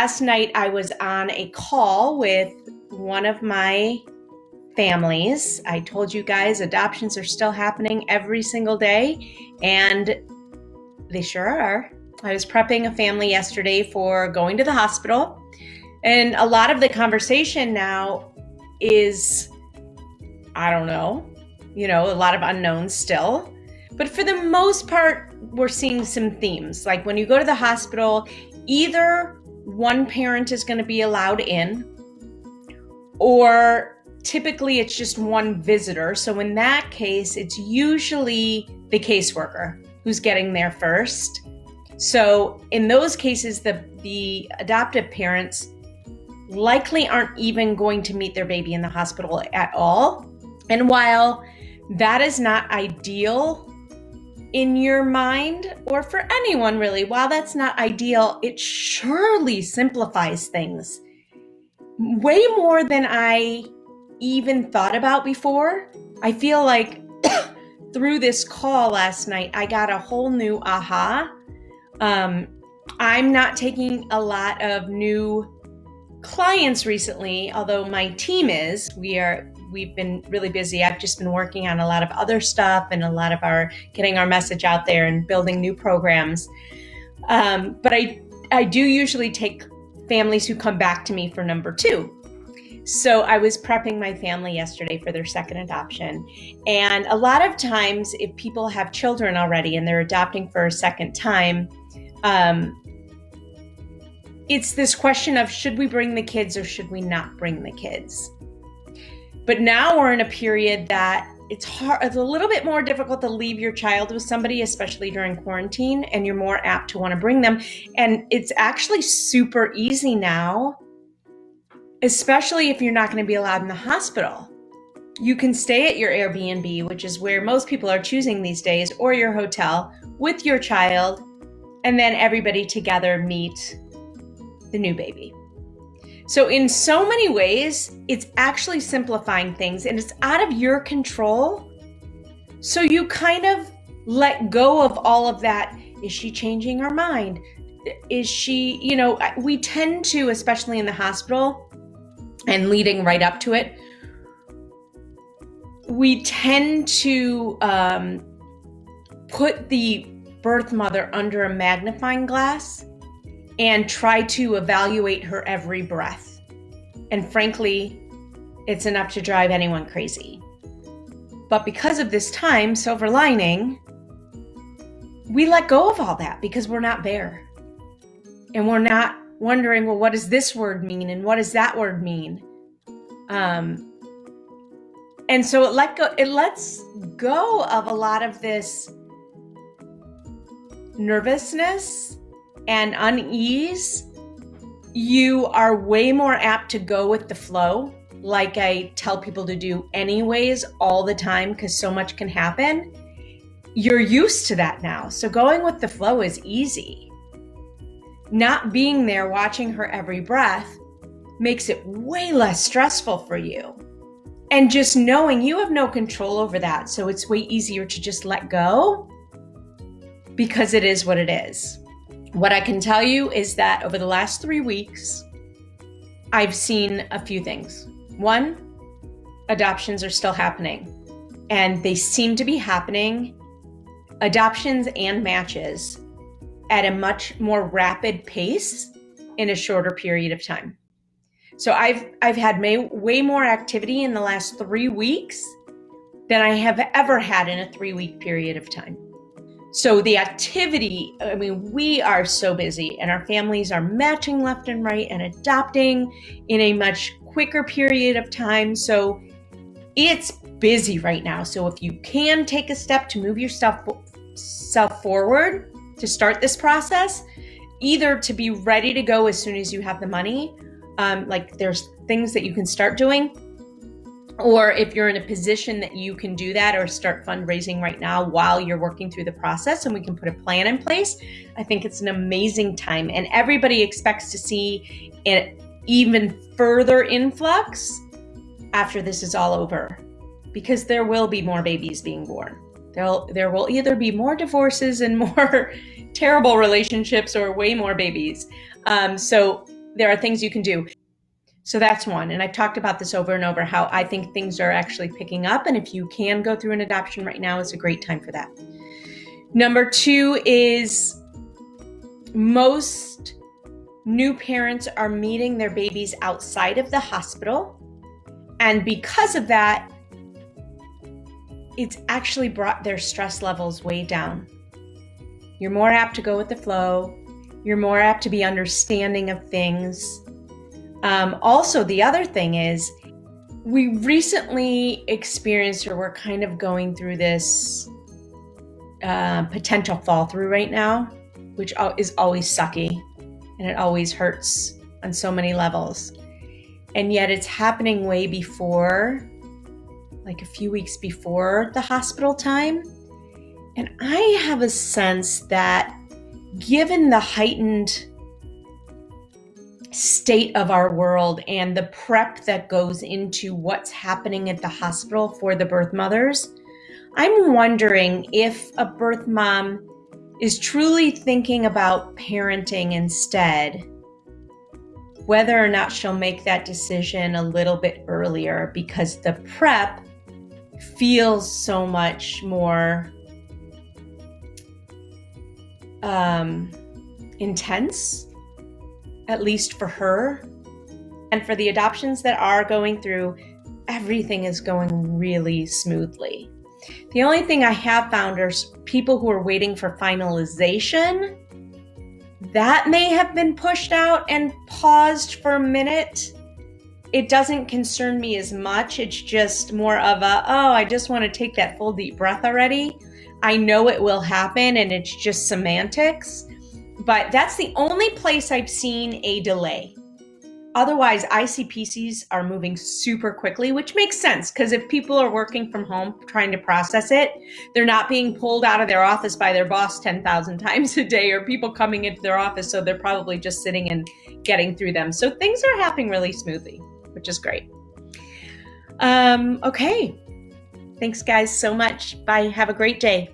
last night I was on a call with one of my families. I told you guys adoptions are still happening every single day, and they sure are. I was prepping a family yesterday for going to the hospital, and a lot of the conversation now is, I don't know, a lot of unknowns still. But for the most part, we're seeing some themes. Like when you go to the hospital, either one parent is going to be allowed in, or typically it's just one visitor. So in that case, it's usually the caseworker who's getting there first. So in those cases, the adoptive parents likely aren't even going to meet their baby in the hospital at all. And while that is not ideal in your mind, or for anyone really, while that's not ideal, it surely simplifies things way more than I even thought about before. I feel like through this call last night, I got a whole new aha. I'm not taking a lot of new clients recently, although my team is. We've been really busy. I've just been working on a lot of other stuff and a lot of getting our message out there and building new programs. But I do usually take families who come back to me for number 2. So I was prepping my family yesterday for their second adoption. And a lot of times if people have children already and they're adopting for a second time, it's this question of, should we bring the kids or should we not bring the kids? But now we're in a period that it's a little bit more difficult to leave your child with somebody, especially during quarantine, and you're more apt to want to bring them. And it's actually super easy now, especially if you're not going to be allowed in the hospital. You can stay at your Airbnb, which is where most people are choosing these days, or your hotel with your child, and then everybody together meet the new baby. So in so many ways, it's actually simplifying things, and it's out of your control. So you kind of let go of all of that. Is she changing her mind? Is she, we tend to, especially in the hospital and leading right up to it, we tend to put the birth mother under a magnifying glass and try to evaluate her every breath. And frankly, it's enough to drive anyone crazy. But because of this time, silver lining, we let go of all that because we're not there. And we're not wondering, well, what does this word mean? And what does that word mean? And so it lets go of a lot of this nervousness and unease. You are way more apt to go with the flow, like I tell people to do anyways all the time, because so much can happen. You're used to that now. So going with the flow is easy. Not being there watching her every breath makes it way less stressful for you. And just knowing you have no control over that. So it's way easier to just let go because it is what it is. What I can tell you is that over the last 3 weeks, I've seen a few things. 1, adoptions are still happening, and they seem to be happening, adoptions and matches, at a much more rapid pace in a shorter period of time. So I've had way more activity in the last 3 weeks than I have ever had in a 3-week period of time. So the activity, we are so busy, and our families are matching left and right and adopting in a much quicker period of time. So it's busy right now. So if you can take a step to move yourself forward to start this process, either to be ready to go as soon as you have the money, like there's things that you can start doing, or if you're in a position that you can do that or start fundraising right now while you're working through the process and we can put a plan in place, I think it's an amazing time. And everybody expects to see an even further influx after this is all over, because there will be more babies being born. There will either be more divorces and more terrible relationships or way more babies. So there are things you can do. So that's one. And I've talked about this over and over, how I think things are actually picking up. And if you can go through an adoption right now, it's a great time for that. Number two is most new parents are meeting their babies outside of the hospital. And because of that, it's actually brought their stress levels way down. You're more apt to go with the flow. You're more apt to be understanding of things. Also, the other thing is, we recently experienced, or we're kind of going through this potential fall through right now, which is always sucky and it always hurts on so many levels. And yet it's happening way before, like a few weeks before the hospital time. And I have a sense that given the heightened state of our world and the prep that goes into what's happening at the hospital for the birth mothers, I'm wondering if a birth mom is truly thinking about parenting instead, whether or not she'll make that decision a little bit earlier, because the prep feels so much more intense, at least for her. And for the adoptions that are going through, everything is going really smoothly. The only thing I have found are people who are waiting for finalization. That may have been pushed out and paused for a minute. It doesn't concern me as much. It's just more of I just want to take that full deep breath already. I know it will happen and it's just semantics. But that's the only place I've seen a delay. Otherwise, ICPCs are moving super quickly, which makes sense because if people are working from home trying to process it, they're not being pulled out of their office by their boss 10,000 times a day, or people coming into their office, so they're probably just sitting and getting through them. So things are happening really smoothly, which is great. Okay. Thanks, guys, so much. Bye. Have a great day.